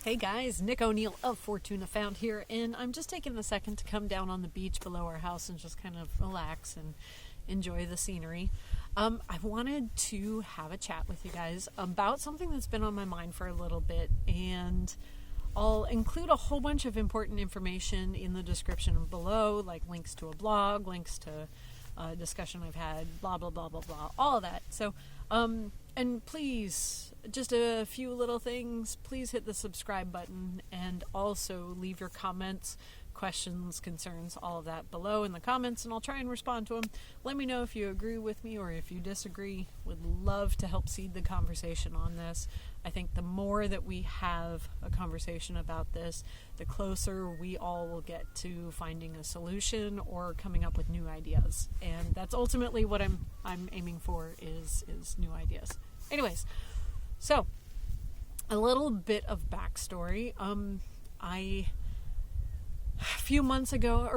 Hey guys, Nick O'Neill of Fortuna Found here, and I'm just taking a second to come down on the beach below our house and just kind of relax and enjoy the scenery. I wanted to have a chat with you guys about something that's been on my mind for a little bit, and I'll include a whole bunch of important information in the description below, like links to a blog, links to a discussion I've had, blah, blah, blah, blah, blah, all of that. So, and please, just a few little things, please hit the subscribe button and also leave your comments, questions, concerns, all of that below in the comments, and I'll try and respond to them. Let me know if you agree with me or if you disagree. Would love to help seed the conversation on this. I think the more that we have a conversation about this, the closer we all will get to finding a solution or coming up with new ideas. And that's ultimately what I'm aiming for is new ideas. Anyways, so a little bit of backstory. A few weeks ago,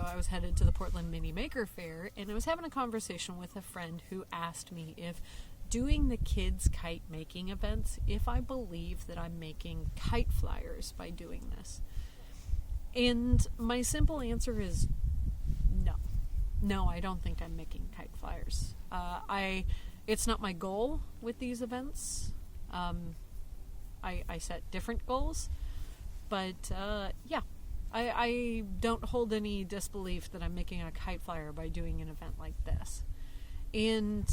I was headed to the Portland Mini Maker Fair, and I was having a conversation with a friend who asked me if doing the kids kite making events, if I believe that I'm making kite flyers by doing this. And my simple answer is no. No, I don't think I'm making kite flyers. It's not my goal with these events. I set different goals. But, I don't hold any disbelief that I'm making a kite flyer by doing an event like this. And,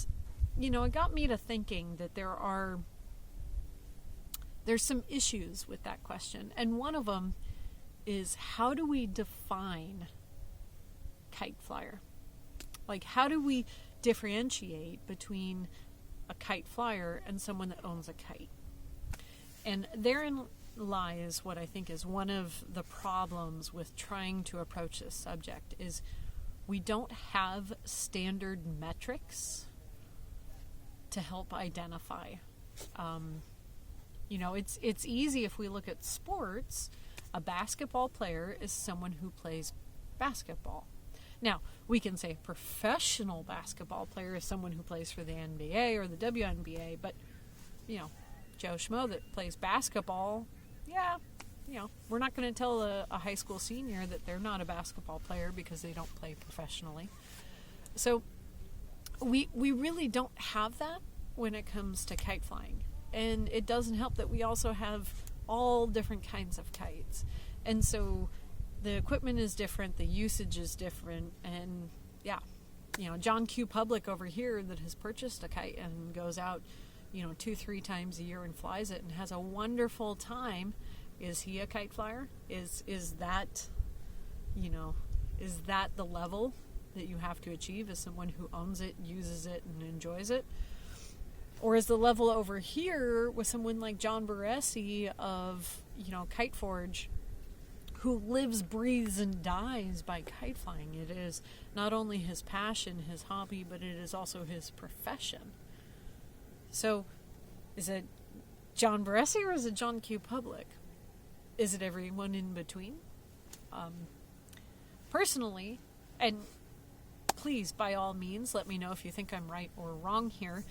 it got me to thinking that there's some issues with that question. And one of them is, how do we define kite flyer? Like, how do we differentiate between a kite flyer and someone that owns a kite? And therein lies what I think is one of the problems with trying to approach this subject is we don't have standard metrics to help identify. It's easy if we look at sports. A basketball player is someone who plays basketball. Now, we can say professional basketball player is someone who plays for the NBA or the WNBA, but, Joe Schmo that plays basketball, we're not going to tell a high school senior that they're not a basketball player because they don't play professionally. So we really don't have that when it comes to kite flying. And it doesn't help that we also have all different kinds of kites. And so the equipment is different, the usage is different, and John Q. Public over here that has purchased a kite and goes out 2-3 times a year and flies it and has a wonderful time. Is he a kite flyer? Is that the level that you have to achieve as someone who owns it, uses it, and enjoys it? Or is the level over here with someone like John Baresi of, Kite Forge, who lives, breathes, and dies by kite flying? It is not only his passion, his hobby, but it is also his profession. So, is it John Baresi or is it John Q. Public? Is it everyone in between? Personally, and please, by all means, let me know if you think I'm right or wrong here.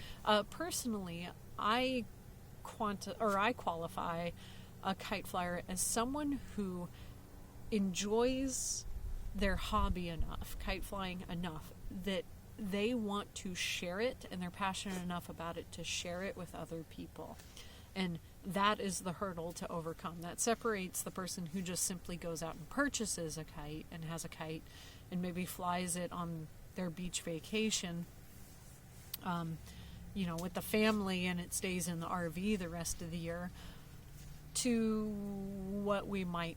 Personally, I qualify a kite flyer as someone who enjoys their hobby enough, kite flying enough, that they want to share it and they're passionate enough about it to share it with other people. And that is the hurdle to overcome. That separates the person who just simply goes out and purchases a kite and has a kite and maybe flies it on their beach vacation, with the family, and it stays in the RV the rest of the year, to what we might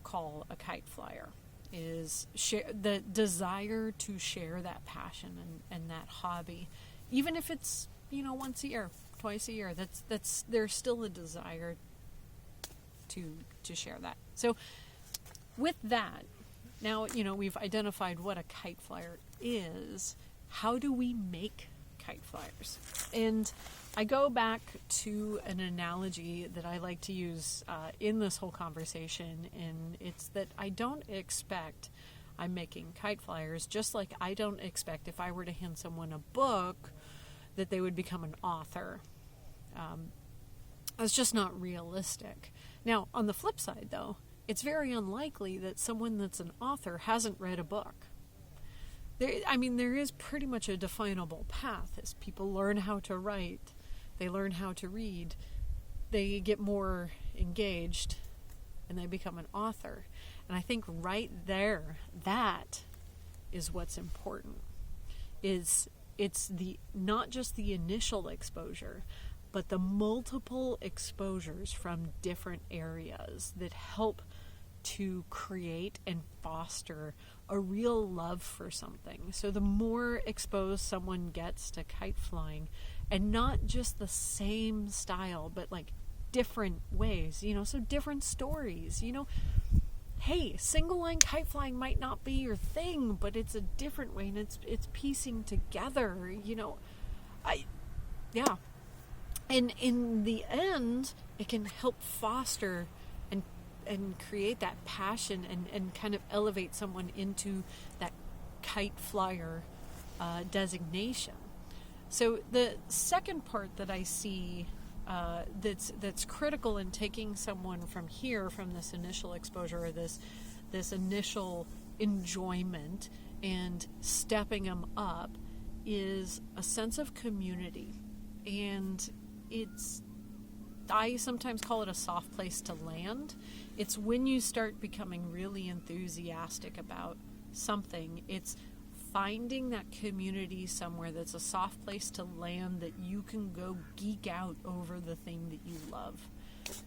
call a kite flyer. Is the desire to share that passion and that hobby, even if it's once a year, twice a year. That's there's still a desire to share that. So with that, now we've identified what a kite flyer is. How do we make kite flyers? And I go back to an analogy that I like to use in this whole conversation, and it's that I don't expect I'm making kite flyers, just like I don't expect if I were to hand someone a book that they would become an author. It's just not realistic. Now, on the flip side, though, it's very unlikely that someone that's an author hasn't read a book. There is pretty much a definable path as people learn how to write, they learn how to read, they get more engaged, and they become an author. And I think right there, that is what's important. It's not just the initial exposure, but the multiple exposures from different areas that help to create and foster a real love for something. So the more exposed someone gets to kite flying, and not just the same style, but like different ways, so different stories, hey, single line kite flying might not be your thing, but it's a different way, and it's piecing together, And in the end, it can help foster and create that passion and kind of elevate someone into that kite flyer designation. So the second part that I see that's critical in taking someone from this initial exposure, or this initial enjoyment, and stepping them up, is a sense of community. And I sometimes call it a soft place to land. It's when you start becoming really enthusiastic about something, it's finding that community somewhere that's a soft place to land, that you can go geek out over the thing that you love,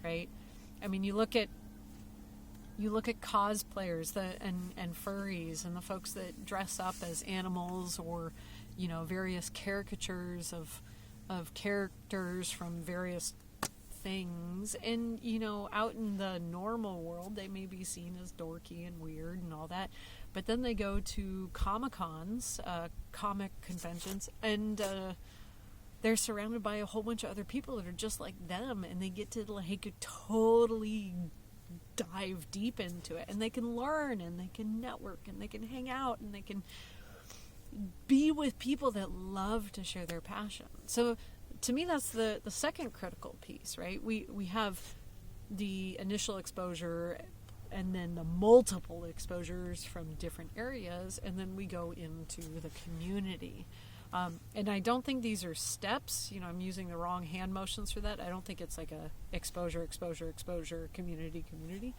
right? You look at cosplayers and furries and the folks that dress up as animals, or various caricatures of characters from various things, and out in the normal world they may be seen as dorky and weird and all that, but then they go to comic-cons, comic conventions, and they're surrounded by a whole bunch of other people that are just like them, and they get to totally dive deep into it, and they can learn, and they can network, and they can hang out, and they can be with people that love to share their passion. So to me, that's the second critical piece, right? We have the initial exposure, and then the multiple exposures from different areas, and then we go into the community. And I don't think these are steps. I'm using the wrong hand motions for that. I don't think it's like a exposure, community.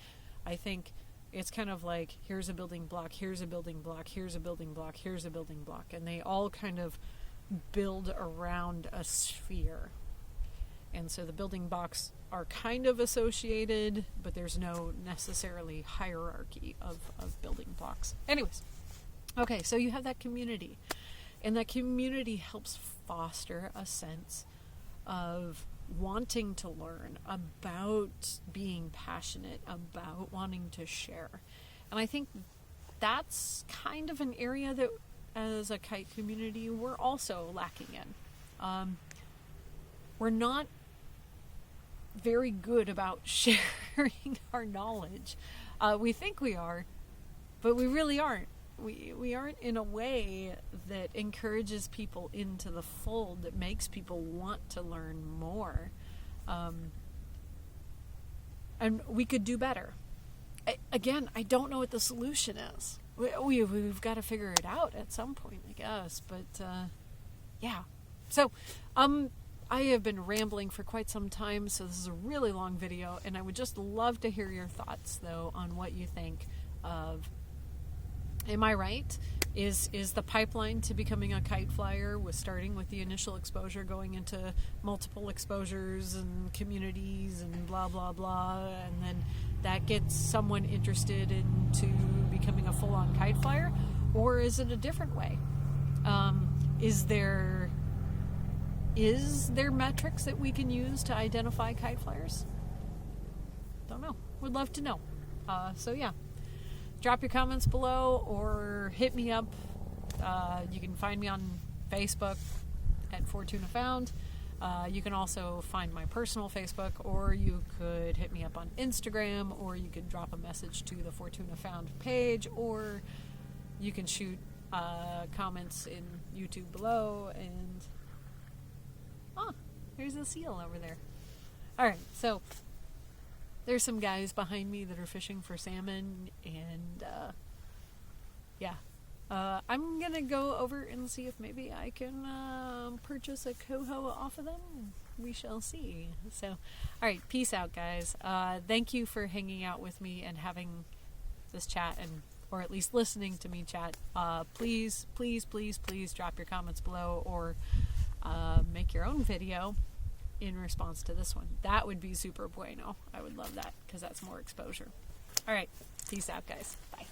I think it's kind of like, here's a building block, here's a building block, here's a building block, here's a building block. And they all kind of build around a sphere. And so the building blocks are kind of associated, but there's no necessarily hierarchy of building blocks. Anyways, okay, so you have that community. And that community helps foster a sense of wanting to learn, about being passionate, about wanting to share. And I think that's kind of an area that, as a kite community, we're also lacking in. We're not very good about sharing our knowledge. We think we are, but we really aren't. We aren't in a way that encourages people into the fold, that makes people want to learn more. And we could do better. Again, I don't know what the solution is. We've got to figure it out at some point, I guess. But, yeah. So, I have been rambling for quite some time, so this is a really long video, and I would just love to hear your thoughts, though, on what you think of. Am I right? Is the pipeline to becoming a kite flyer was starting with the initial exposure, going into multiple exposures and communities and blah, blah, blah, and then that gets someone interested into becoming a full-on kite flyer? Or is it a different way? Is there metrics that we can use to identify kite flyers? Don't know. Would love to know. So yeah. Drop your comments below or hit me up. You can find me on Facebook at Fortuna Found. You can also find my personal Facebook, or you could hit me up on Instagram, or you could drop a message to the Fortuna Found page, or you can shoot comments in YouTube below. And here's a seal over there. All right, so there's some guys behind me that are fishing for salmon, and yeah. I'm gonna go over and see if maybe I can purchase a coho off of them. We shall see. So, all right, peace out, guys. Thank you for hanging out with me and having this chat, and or at least listening to me chat. Please, please, please, please drop your comments below, or make your own video in response to this one. That would be super bueno. I would love that because that's more exposure. All right, peace out, guys. Bye.